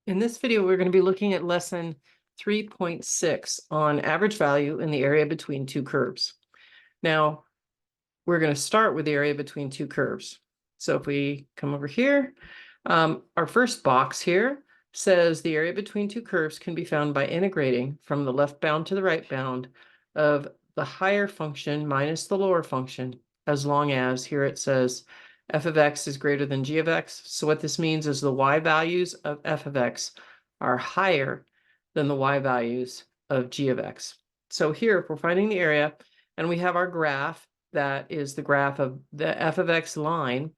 In this video, we're going to be looking at lesson 3.6 on average value in the area between two curves. Now, we're going to start with the area between two curves. So if we come over here, our first box here says the area between two curves can be found by integrating from the left bound to the right bound of the higher function minus the lower function, as long as here it says f of x is greater than g of x. So what this means is the y values of f of x are higher than the y values of g of x. So here, if we're finding the area and we have our graph, that is the graph of the f of x line,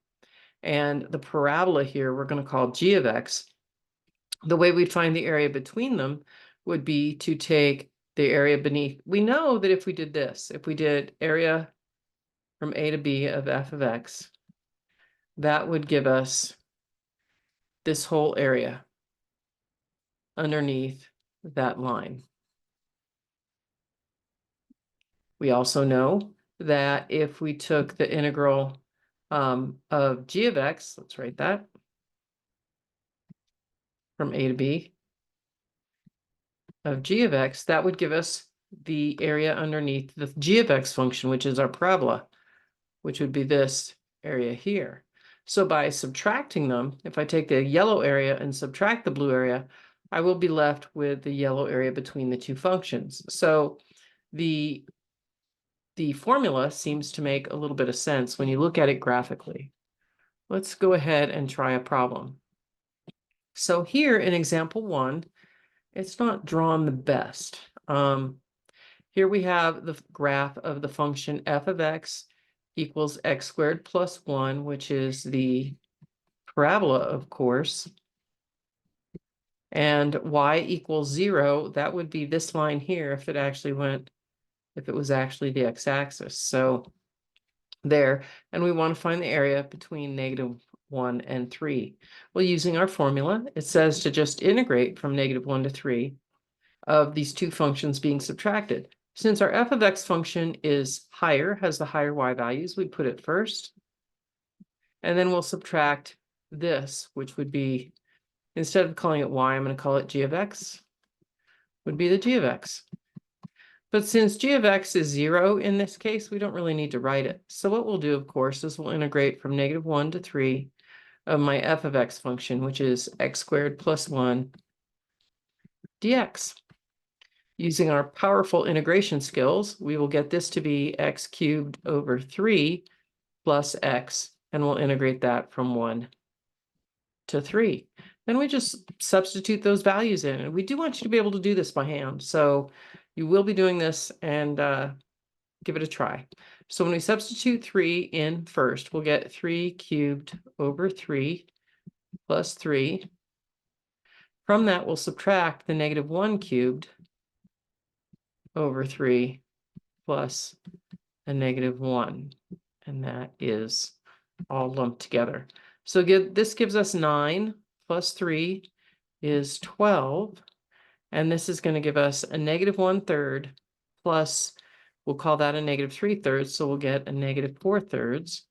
and the parabola here we're going to call g of x. The way we'd find the area between them would be to take the area beneath. We know that if we did this, if we did area from A to B of f of x, that would give us this whole area underneath that line. We also know that if we took the integral of g of x, let's write that, from A to B of g of x, that would give us the area underneath the g of x function, which is our parabola, which would be this area here. So by subtracting them, if I take the yellow area and subtract the blue area, I will be left with the yellow area between the two functions. So the formula seems to make a little bit of sense when you look at it graphically. Let's go ahead and try a problem. So here in example 1, it's not drawn the best. Here we have the graph of the function f of x equals x squared plus 1, which is the parabola, of course. And y equals 0, that would be this line here if it was actually the x-axis. So there, and we want to find the area between -1 and 3. Well, using our formula, it says to just integrate from -1 to 3 of these two functions being subtracted. Since our f of x function is higher, has the higher y values, we put it first. And then we'll subtract this, which would be, instead of calling it y, I'm going to call it g of x, would be the g of x. But since g of x is 0 in this case, we don't really need to write it. So what we'll do, of course, is we'll integrate from -1 to 3 of my f of x function, which is x squared plus 1 dx. Using our powerful integration skills, we will get this to be x cubed over 3 plus x, and we'll integrate that from 1 to 3. Then we just substitute those values in, and we do want you to be able to do this by hand. So you will be doing this, and give it a try. So when we substitute 3 in first, we'll get 3 cubed over 3 plus 3. From that, we'll subtract the -1 cubed over 3 plus a -1. And that is all lumped together. So this gives us 9 plus 3 is 12. And this is going to give us a -1/3 plus, we'll call that a -3/3. So we'll get a -4/3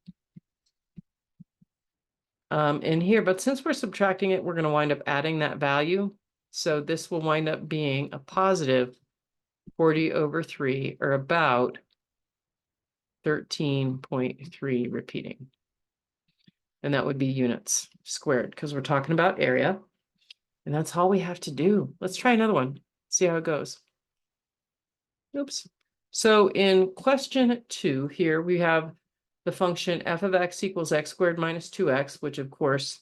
in here. But since we're subtracting it, we're going to wind up adding that value. So this will wind up being a positive 40 over 3, or about 13.3 repeating. And that would be units squared, because we're talking about area. And that's all we have to do. Let's try another one, see how it goes. Oops. So in question 2 here, we have the function f of x equals x squared minus 2x, which of course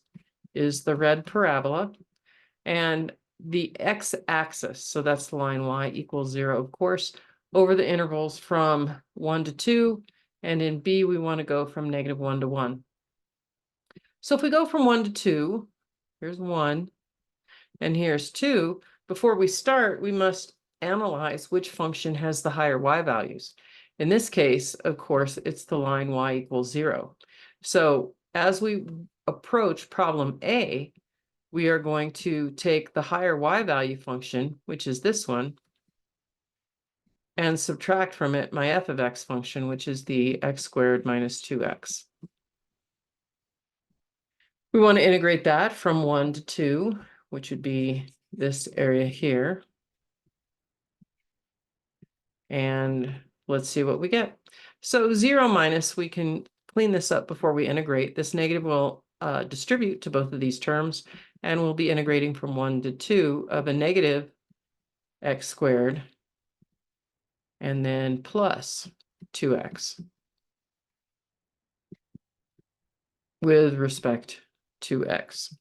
is the red parabola. And the x-axis, so that's the line y equals 0, of course, over the intervals from 1 to 2. And in B, we want to go from -1 to 1. So if we go from 1 to 2, here's 1. And here's 2. Before we start, we must analyze which function has the higher y values. In this case, of course, it's the line y equals 0. So as we approach problem A, we are going to take the higher y value function, which is this one, and subtract from it my f of x function, which is the x squared minus 2x. We want to integrate that from 1 to 2. which would be this area here. And let's see what we get. So 0 minus, we can clean this up before we integrate. This negative will distribute to both of these terms, and we'll be integrating from 1 to 2 of a negative x squared, and then plus 2x with respect to x.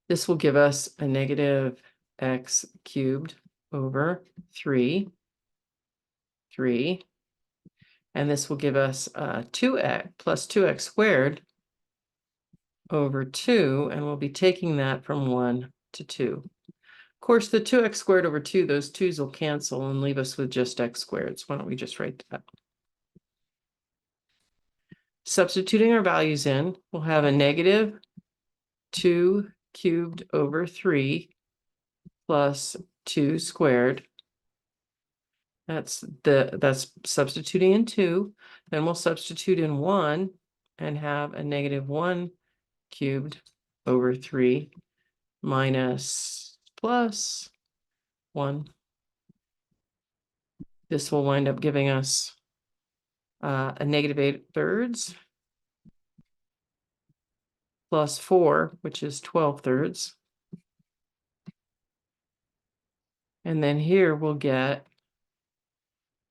This will give us a negative x cubed over 3, and this will give us 2x plus 2x squared over 2, and we'll be taking that from 1 to 2. Of course, the 2x squared over 2, those 2's will cancel and leave us with just x squared. So why don't we just write that? Substituting our values in, we'll have a negative 2 cubed over 3 plus 2 squared. That's substituting in 2. Then we'll substitute in 1 and have a negative 1 cubed over 3 minus plus 1. This will wind up giving us a negative 8/3 plus 4, which is 12/3. And then here we'll get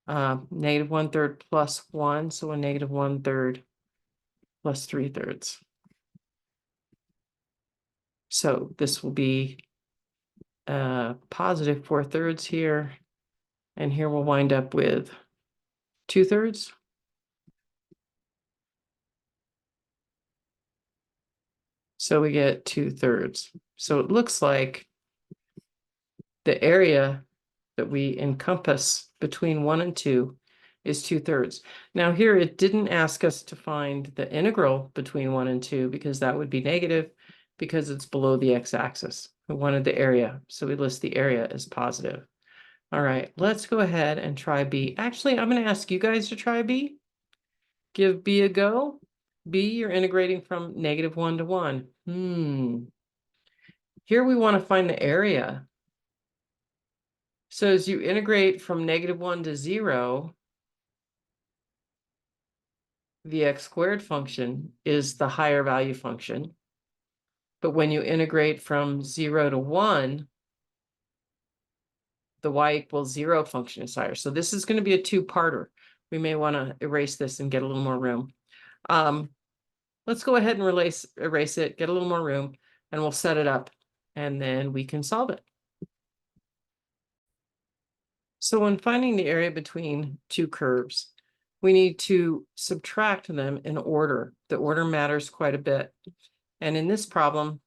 negative 1/3 plus 1, so a negative 1/3 plus 3/3. So this will be positive 4/3 here, and here we'll wind up with 2/3. So we get 2/3. So it looks like the area that we encompass between 1 and 2 is 2/3. Now here it didn't ask us to find the integral between 1 and 2 because that would be negative because it's below the x-axis. We wanted the area, so we list the area as positive. All right, let's go ahead and try B. Actually, I'm going to ask you guys to try B. Give B a go. B, you're integrating from -1 to 1. Here we want to find the area. So as you integrate from -1 to 0, the x squared function is the higher value function. But when you integrate from 0 to 1, the y equals 0 function is higher. So this is going to be a two-parter. We may want to erase this and get a little more room. Let's go ahead and erase it, get a little more room, and we'll set it up, and then we can solve it. So when finding the area between two curves, we need to subtract them in order. The order matters quite a bit. And in this problem,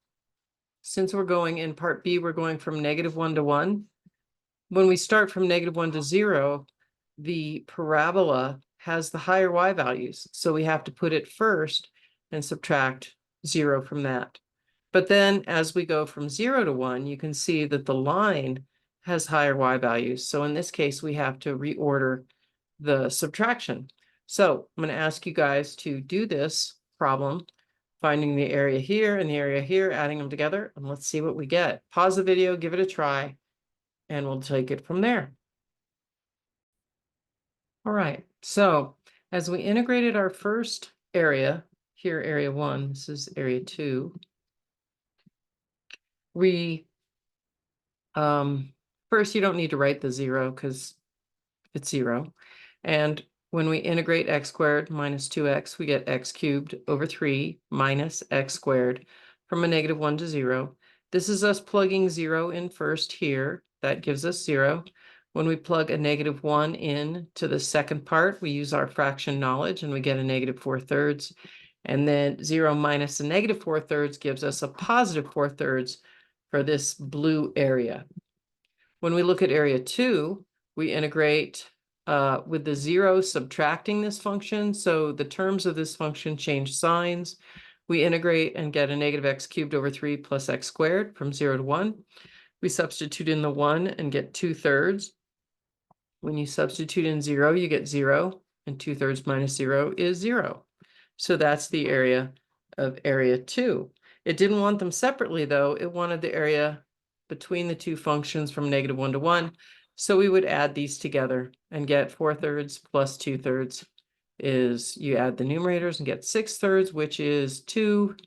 since we're going in part B, we're going from -1 to 1. When we start from -1 to 0, the parabola has the higher y values. So we have to put it first and subtract 0 from that. But then as we go from 0 to 1, you can see that the line has higher y values. So in this case, we have to reorder the subtraction. So I'm going to ask you guys to do this problem, finding the area here and the area here, adding them together, and let's see what we get. Pause the video, give it a try, and we'll take it from there. All right, so as we integrated our first area, here area 1, this is area 2, we first, you don't need to write the 0 because it's 0. And when we integrate x squared minus 2x, we get x cubed over 3 minus x squared from a -1 to 0. This is us plugging 0 in first here. That gives us 0. When we plug a -1 in to the second part, we use our fraction knowledge and we get a -4/3. And then 0 minus a -4/3 gives us a +4/3 for this blue area. When we look at area 2, we integrate with the 0 subtracting this function. So the terms of this function change signs. We integrate and get a -x cubed over 3 plus x squared from 0 to 1. We substitute in the 1 and get 2/3. When you substitute in 0, you get 0, and 2/3 minus 0 is 0. So that's the area of area 2. It didn't want them separately, though. It wanted the area between the two functions from -1 to 1. So we would add these together and get 4/3 plus 2/3 is you add the numerators and get 6/3, which is 2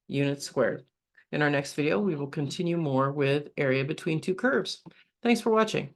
units squared. In our next video, we will continue more with area between two curves. Thanks for watching.